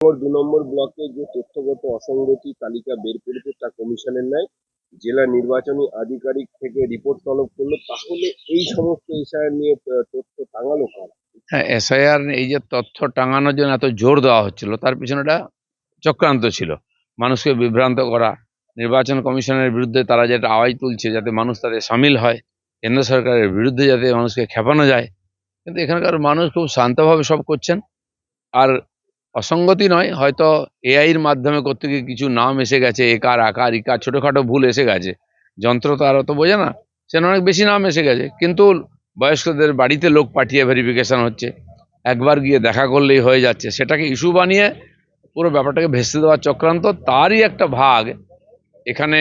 নম্বর ব্লকে যে তথ্যগত অসঙ্গতি তালিকা বের করেছে তা কমিশনের নয়, জেলা নির্বাচনী আধিকারিক থেকে রিপোর্ট তলব করলো, তাহলে এই সমস্ত এসআইআর নিয়ে তথ্য টাঙালো কারা? হ্যাঁ, এসআইআর এই যে তথ্য টাঙানোর জন্য এত জোর দেওয়া হচ্ছিল, তার পিছনে একটা চক্রান্ত ছিল, মানুষকে বিভ্রান্ত করা। নির্বাচন কমিশনের বিরুদ্ধে তারা যেটা আওয়াজ তুলছে, যাতে মানুষ তাদের সামিল হয়, কেন্দ্র সরকারের বিরুদ্ধে যাতে মানুষকে খেপানো যায়। কিন্তু এখানকার মানুষ খুব শান্তভাবে সব করছেন। আর অসঙ্গতি নয়, হয়তো এআইয়ের মাধ্যমে করতে গিয়ে কিছু নাম এসে গেছে, একার আকার ইকার ছোটোখাটো ভুল এসে গেছে। যন্ত্র তো আর অত বোঝে না, সেখানে অনেক বেশি নাম এসে গেছে। কিন্তু বয়স্কদের বাড়িতে লোক পাঠিয়ে ভেরিফিকেশন হচ্ছে, একবার গিয়ে দেখা করলেই হয়ে যাচ্ছে, সেটাকে ইস্যু বানিয়ে পুরো ব্যাপারটাকে ভেস্তে দেওয়ার চক্রান্ত। তারই একটা ভাগ এখানে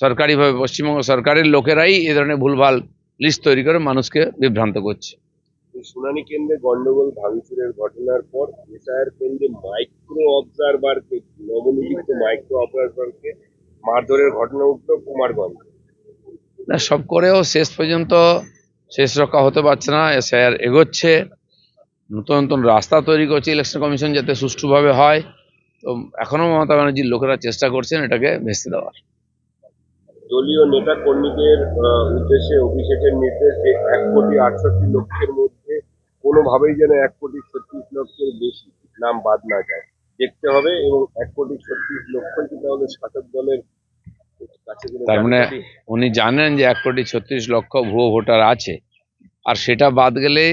সরকারিভাবে পশ্চিমবঙ্গ সরকারের লোকেরাই এ ধরনের ভুলভাল লিস্ট তৈরি করে মানুষকে বিভ্রান্ত করছে। শুনানি কেন্দ্রে গন্ডগোল ভাঙচুরের ঘটনার পর এসআইআর কেন্দ্রে নবনিযুক্ত মাইক্রো অবজারভারকে মারধরের ঘটনা উঠল কুমারগঞ্জ। না, সব করেও শেষ পর্যন্ত শেষ রক্ষা হতে পারছে না। এসআইআর এগোচ্ছে, নতুন নতুন রাস্তা তৈরি করছে ইলেকশন কমিশন, যাতে সুষ্ঠুভাবে হয়। তো এখনো মমতা ব্যানার্জির লোকেরা চেষ্টা করছেন এটাকে ভেস্তে দেওয়ার। দলীয় নেতা কর্মীদের উদ্দেশ্যে অভিষেকের নির্দেশ যে 1,68,00,000 মধ্যে কোনোভাবেই যেন 1,36,00,000 বেশি নাম বাদ না যায় দেখতে হবে, এবং 1,36,00,000 কি তাহলে শাসক দলের কাছে তার মানে উনি জানেন যে 1,36,00,000 ভুয়ো ভোটার আছে, আর সেটা বাদ গেলে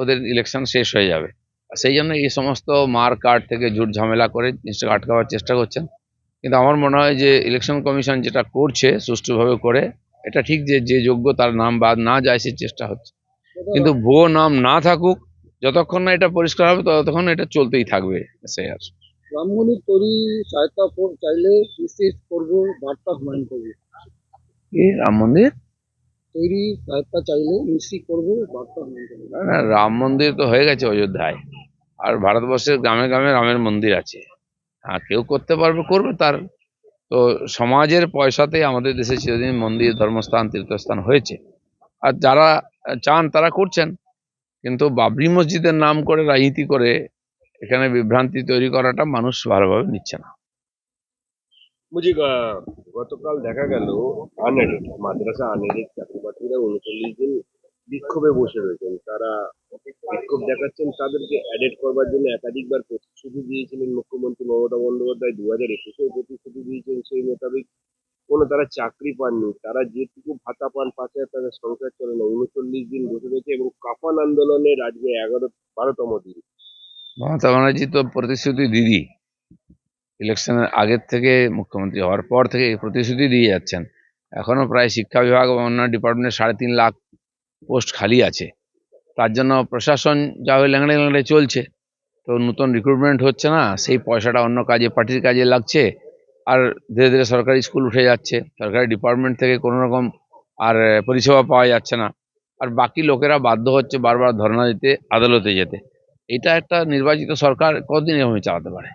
ওদের ইলেকশন শেষ হয়ে যাবে। সেই জন্য এই সমস্ত মার কার্ড থেকে ঝুট ঝামেলা করে জিনিসটাকে আটকাবার চেষ্টা করছেন। কিন্তু আমার মনে হয় যে ইলেকশন কমিশন যেটা করছে সুষ্ঠুভাবে করে, এটা ঠিক যে যে যোগ্য তার নাম বাদ না যায় সে চেষ্টা হচ্ছে। কিন্তু ভুয়ো নাম না থাকুক, যতক্ষণ না এটা পরিষ্কার হবে ততক্ষণ এটা চলতেই থাকবে। এসআইআর রাম মন্দির তৈরি সহায়তা চাইলে নিশ্চিত করবো, বার্তা হুমায়ুন কবির। কি রাম মন্দির তৈরি সহায়তা চাইলে নিশ্চিত করবো, বার্তা হুমায়ুন কবির। না, রাম মন্দির তো হয়ে গেছে অযোধ্যায়, আর ভারতবর্ষের গ্রামে গ্রামে রামের মন্দির আছে। হ্যাঁ, কেউ করতে পারবে, করবে তার। তো সমাজের পয়সাতেই আমাদের দেশে চিরদিন মন্দির, ধর্মস্থান, তীর্থস্থান হয়েছে। আর যারা চান তারা করছেন। কিন্তু বাবরি মসজিদের নাম করে রাজনীতি করে এখানে বিভ্রান্তি তৈরি করাটা মানুষ ভালোভাবে নিচ্ছে না। বুঝি, গতকাল দেখা গেল আনএডেড মাদ্রাসা আনএডেড চাকরিপ্রার্থীরা 39 দিন বিক্ষোভে বসে রয়েছেন। তারা বিক্ষোভ দেখাচ্ছেন, তাদেরকে অ্যাডেড করবার জন্য একাধিকবার প্রতিশ্রুতি দিয়েছিলেন মুখ্যমন্ত্রী মমতা বন্দ্যোপাধ্যায়। 2021-এও প্রতিশ্রুতি দিয়েছেন, সেই মোতাবেক কোনো তারা চাকরি পাননি। তারা যেটুকু ভাতা পান 5,000 টাকার সংসার চলে না। 39 দিন বসে রয়েছে এবং কাফান আন্দোলনের আজকে 12তম দিন। মমতা ব্যানার্জি তো প্রতিশ্রুতি দিদি, ইলেকশনের আগের থেকে মুখ্যমন্ত্রী হওয়ার পর থেকে এই প্রতিশ্রুতি দিয়ে যাচ্ছেন। এখনো প্রায় শিক্ষা বিভাগ এবং অন্যান্য ডিপার্টমেন্টে 3.5 লাখ পোস্ট খালি আছে। তার জন্য প্রশাসন যা ওই ল্যাংড়ে ল্যাংড়ে চলছে। তো নতুন রিক্রুটমেন্ট হচ্ছে না, সেই পয়সাটা অন্য কাজে, পার্টির কাজে লাগছে। আর ধীরে ধীরে সরকারি স্কুল উঠে যাচ্ছে, সরকারি ডিপার্টমেন্ট থেকে কোনো রকম আর পরিষেবা পাওয়া যাচ্ছে না। আর বাকি লোকেরা বাধ্য হচ্ছে বারবার ধর্ণা দিতে, আদালতে যেতে। এটা একটা নির্বাচিত সরকার কতদিন এভাবে চালাতে পারে?